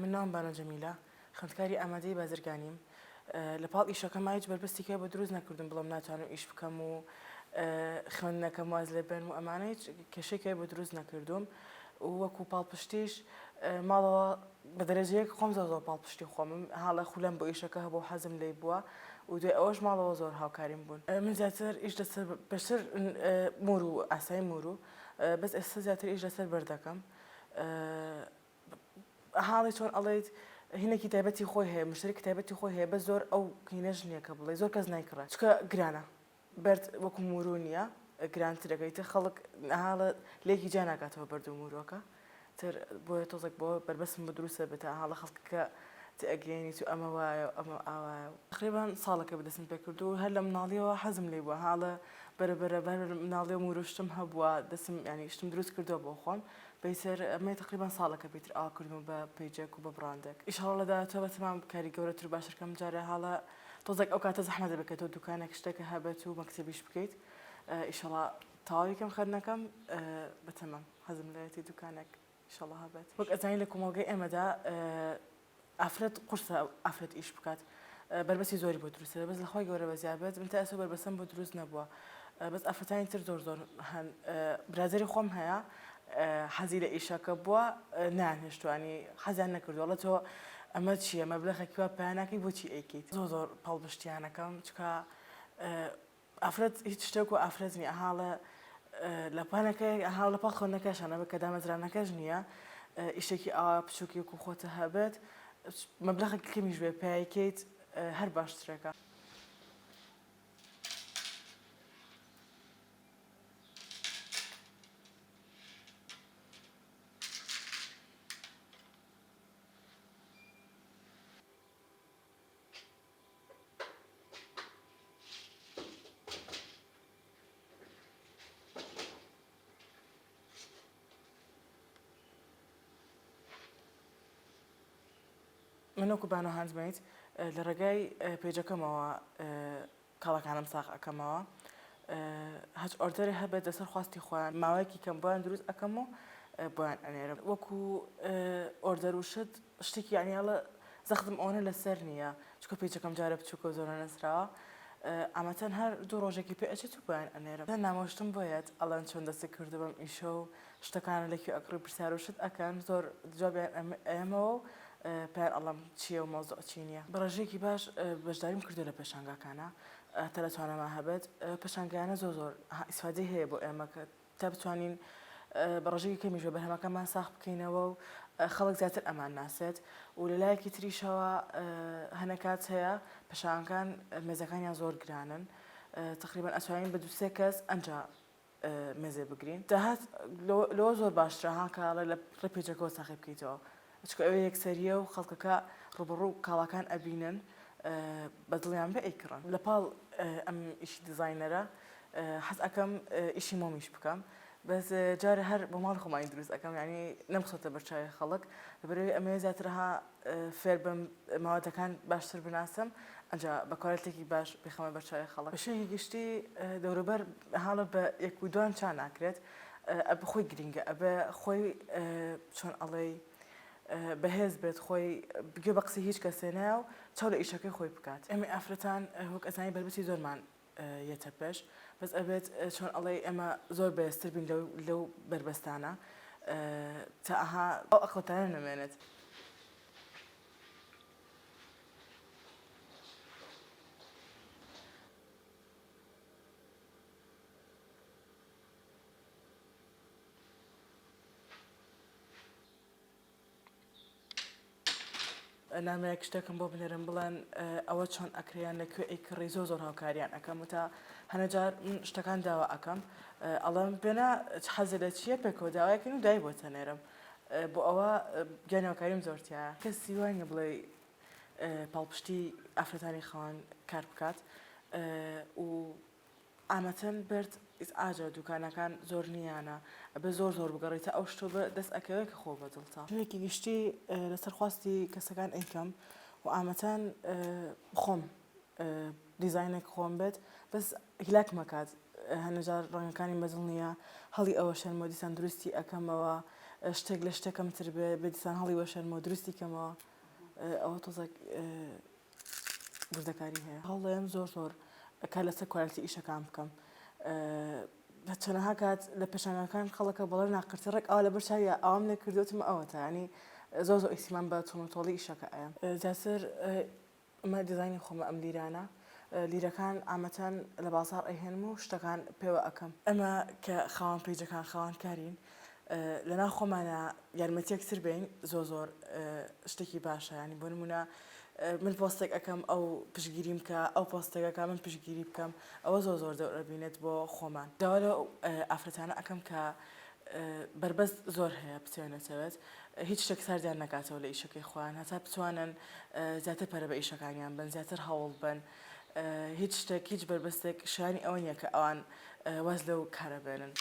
من نام بانو جەمیلە خوێندکاری ئامادەی بازرگانیم لە پاڵ ئیشەکەم هیچ بەرپرسێکی بە دروست نەکردم بڵام ناتوانم ئیش بکەم و خوێندنەکەم واز لێ بێن و ئەمانە هیچ کێشەیەکی بە دروست نەکردوم و وەکو پاڵپشتیش ماڵەوە بە دەرەجەیەک خۆم زۆر پاڵپشتی خۆمم هاڵە خولەم بۆ ئیشەکە هەبوو حەزم لێ بووە و دوێ ئەوەش ماڵەوە زۆر هاوکاریم بوون من زیاتر ئیش لەسەر بەشتر مور و ئاسایی مور و بەس ئێستا زیاتر ئیش لەسەر بەردەکەم حاڵی چۆن ئەڵێیت هینێکی تایبەتی خۆی هەیە مشتێکی تایبەتی خۆی هەیە بە زۆر ئەو هینەش نییە کە بڵێ زۆر کەس نایکڕێت چکە گرانە بەرد وەکو مورو نییە گرانتر دەکەیتە خەڵک حاڵە لێکی جا ناکاتەوە بەرد و مورۆکە تر بۆیە تۆزێک بۆ بربەسم بە دروستە بێتە حاڵە خەڵکەکە ئەگەێنیت و ئەمە وایە ئەمە ئاوایە تقریبان ساڵەکە بەدەستم پێ کرد و هەر لە مناڵیەوە حەزم لێ بووە حاڵە بەرەبەر مناڵی و موروشتم هەبووە دەستم ینی شتم دروست کردووە بۆ خۆم بەیسەر ئەمە تقریبان ساڵەکە پێتر ئاکردم بە پیجێک و بە بڕاندێک ئیشاڵە لەداهاتوە بەتەمام کاری گەورەتر باشەکەم جارە حاڵە تۆزێک ئەو کاتە زەحمە دەبێتەوە دوکانێک شتێکە هەبێت و مەکتتەبیش بکەیت ئیشاڵە تاواویکەم خەرنەکەم بەتەمام حەزم لەوێتی دوکانێک ئیشاڵە هەبێت وەک ئەزانی لە کۆمەڵگەی ئێمەدا ئافرەت قورسە ئافرەت ئیش بکات بربەسی زۆری بۆ دروستە بەس لە خۆی گەورە بەزیابێت من تا ئێستا بربەسەم بۆ دروست نەبووە بەس ئافرەتانی تر زۆر هەن برازەری خۆم هەیە حەزی لە ئیشەکە بووە نانهێشتوانی حەزیان نەکردووەڵە تۆ ئەمە چییە مەبلەغێکی وا پێیانەکەی بۆچی ئەیکەیت زۆر پاڵپشتیانەکەم چکە ئافرەت هیچ شتێک و ئافرەت نیە حاڵە لە پانەکە هاو لە پاڵ خۆنەکەشانە بە کە دامەزرانەکەش نییە ئیشێکی ئاوا بچووکی و خۆتە هەبێت مەبلەغێکی کەمیش بێ پێیکەیت هەر باشترەکە. من وەکو بانۆ هاندمەیت لە ڕێگای پێیجەکەمەوە کاڵەکانم ساغ ئەەکەمەوە هەچ ئۆردەرێ هەبێت دەسەر خواستی خۆیان ماوەیەکی کەم بۆیان دروست ئەەکەم و بۆیان ئەنێرم وەکو ئۆردەر و شتێکی یانیاڵە زەختم ئەوەنە لەسەر نییە چکە پێیجەکەم جارە بچووکە زۆرە نەسراوە ئەمەتەن هەر دوو ڕۆژێکی پێ ئەچێت و بۆیان ئەنێرم نامۆشتم بۆیەت ئەڵەن چۆن دەستی کردو بەم ئیشە و شتەکانە لەکی ئەکڕی پرسیار و شت ئەکەن زۆر جوابیان ئەمەوە و پێیان ئەڵام چییە و مۆزۆ چی نییە بە ڕێژێکی باش بەشداریم کردو لە پێشانگاکانە تا لەتوانەما هەبێت پێشانگایانە زۆر ئیسفادەی هەیە بۆ ئێمە کە تا بتوانین بە ڕێژەیەکی کەمیش بە بەرهەمەکەمان ساغ بکەینەوە و خەڵک زیاتر ئەمان ناسێت و لە لایەکی تریشەوە هەنە کات هەیە پێشانگەکان مێزەکانیان زۆر گرانن تقریبان ئەتوانین بە دوو سێ کەس ئەنجا مێزێ بگرین داهات لەوە زۆر باشترە هاکاڵە لە پێیجەکەەوە ساغی بکەیتەوە چکە ئەوە یەکسەریە و خەڵکەکە ڕوبڕوو کاڵاکان ئەبینن بەدڵیان بە ئەیکڕن لە پاڵ ئەم ئیشی دیزاینەرە حەز ئەەکەم ئیشی مۆمیش بکەم بەس جارە هەر بۆ ماڵ خۆمانی دروست ئەەکەم ینی نەمخۆتە بەرچاوی خەڵک لەبەرەوەی ئەمە زیاترها فێر بم ماوەتەکان باشتر بناسم ئەنجا بە کۆڵەتێکی باش بخەمە بەرچاوی خەڵک بەشێکی گشتی دەوروبەر هاڵە بە یەک و دوان چا ناکرێت ئەبە خۆی گرینگە ئەبە خۆی چۆن ئەڵێ بەهێز بێت خۆی بگوێ بە قسەی هیچ کەسێنە و چاو لە ئیشەکەی خۆی بکات ئێمە ئافرەتان وەک ئەزانی بربەسی زۆرمان یەتە پێش بەس ئەبێت چۆن ئەڵێ ئەمە زۆر بەهێزتر بین لەو بربەستانە تا ئەها ئەو ئەقڵەتانە نەمێنێت نامەیەک شتێکم بۆ بنێرم بڵێن ئەوە چۆن ئەکریان لەکوێ ئەیکڕی زۆر هاوکاریان ئەەکەم و تا هەنەجار شتەکان داوا ئەەکەم ئەڵم بێنە حەزە لە چییە پێکەوە داوایەکەن و دای بۆ تەنێرم بۆ ئەوە گیانەوەکاریم زۆرتیە کەسی وانە بڵێ پاڵپشتی ئافرەتانی خەوان کار بکات و ئامەتەن برد ئاجا دوکانەکان زۆر نییانە بە زۆر بگەڕێتە ئەو شتۆ بە دەست ئەکەوێت کە خۆ بەدڵتا شوێکی گشتی لەسەر خواستی کەسەکان ئەیکەم و ئامەتەن خۆم دیزاینێک خۆم بێت بەس هیلاک مەکات هەنەجار ڕەنگەکانی مەزڵ نییە هەڵی ئەوە شەرمە دیسان دروستی ئەەکەمەوە شتێک لە شتێکم تر بێدیسان هەڵی وەشێنمەوە دروستی کەمەوە ئەوە تۆزێک گردەکاری هەیە هەڵڵێم زۆر کار لەسەر کوالیتی ئیشەکان بکەم چەنەها کات لە پێشانگاکان خەڵکە بەڵێ ناقرتی ڕێک ئەوە لەبەر چاویە ئەوام لێ کردوتم ئەوەتە ینی زۆر ئیسیمان بە تۆڵی ئیشەکە ئەیە جاسر ئەمە دیزایانی خۆمە ئەم لیرانە لیرەکان ئامەتەن لە بازار ئەیهێنم و شتەکان پێوە ئەەکەم ئەمە کە خاوەن پیجەکان خاوەنکارین لەناو خۆمانە یارمەتیەکتر بین زۆر شتێکی باشە ینی بۆ نمونە من پۆستێک ئەەکەم ئەو پشگیریم کە ئەو پۆستێکەکە من پشگیری بکەم ئەوە زۆر دەورە بینێت بۆ خۆمان داوا لە ئافرەتانە ئەەکەم کە بربەست زۆر هەیە بتوانێتەوێت هیچ شتێک ساردیان نەکاتەوە لە ئیشەکەی خۆیان هەتا بتوانن زیاتر پەرە بە ئیشەکانیان بن زیاتر هەوڵ بن هیچ شتێک هیچ بربەستێک شانی ئەوە نییە کە ئەوان وەز لەو کارە بێنن.